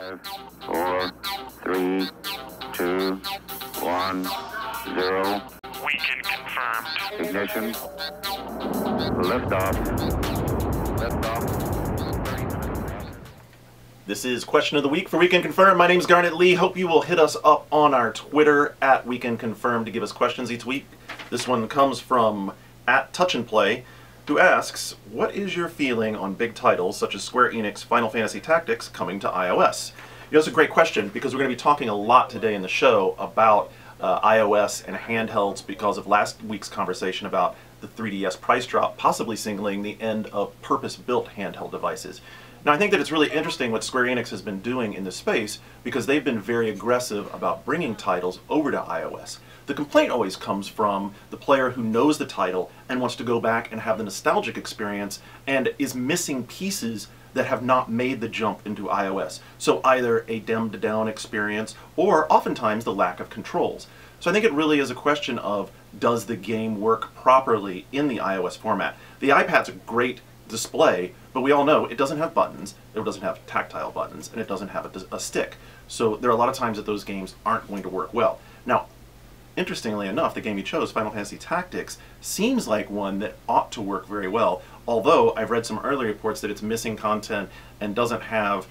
5, 4, 3, 2, 1, 0. Weekend confirmed. Ignition. Liftoff. Liftoff. This is Question of the Week for Weekend Confirmed. My name is Garnett Lee. Hope you will hit us up on our Twitter at Weekend Confirmed to give us questions each week. This one comes from at Touch and Play, who asks, what is your feeling on big titles such as Square Enix Final Fantasy Tactics coming to iOS? You know, it's a great question because we're going to be talking a lot today in the show about iOS and handhelds because of last week's conversation about the 3DS price drop, possibly signaling the end of purpose-built handheld devices. Now, I think that it's really interesting what Square Enix has been doing in this space because they've been very aggressive about bringing titles over to iOS. The complaint always comes from the player who knows the title and wants to go back and have the nostalgic experience and is missing pieces that have not made the jump into iOS. So either a dumbed down experience or oftentimes the lack of controls. So I think it really is a question of, does the game work properly in the iOS format? The iPad's a great display, but we all know it doesn't have buttons, it doesn't have tactile buttons, and it doesn't have a stick. So there are a lot of times that those games aren't going to work well. Now, interestingly enough, the game you chose, Final Fantasy Tactics, seems like one that ought to work very well, although I've read some early reports that it's missing content and doesn't have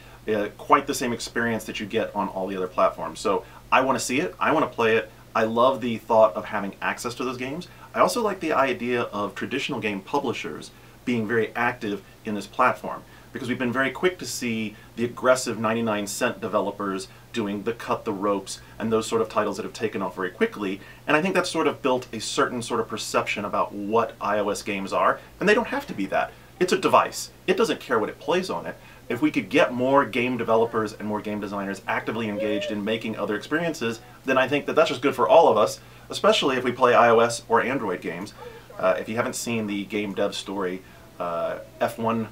quite the same experience that you get on all the other platforms. So I want to see it, I want to play it. I love the thought of having access to those games. I also like the idea of traditional game publishers being very active in this platform, because we've been very quick to see the aggressive 99-cent developers doing the cut the ropes and those sort of titles that have taken off very quickly, and I think that's sort of built a certain sort of perception about what iOS games are, and they don't have to be that. It's a device. It doesn't care what it plays on it. If we could get more game developers and more game designers actively engaged in making other experiences, then I think that that's just good for all of us, especially if we play iOS or Android games. If you haven't seen the game dev story, F1,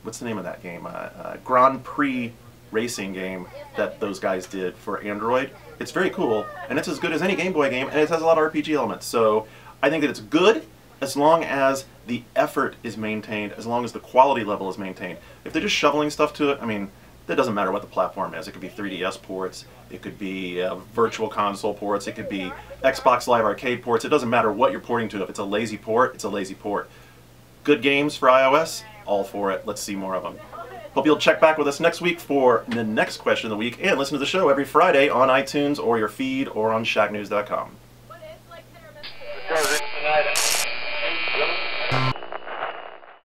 what's the name of that game? Grand Prix racing game that those guys did for Android. It's very cool, and it's as good as any Game Boy game, and it has a lot of RPG elements. So I think that it's good as long as the effort is maintained, as long as the quality level is maintained. If they're just shoveling stuff to it, I mean, that doesn't matter what the platform is. It could be 3DS ports, it could be virtual console ports, it could be Xbox Live Arcade ports. It doesn't matter what you're porting to. If it's a lazy port, it's a lazy port. Good games for iOS, all for it. Let's see more of them. Hope you'll check back with us next week for the next question of the week, and listen to the show every Friday on iTunes or your feed or on shacknews.com.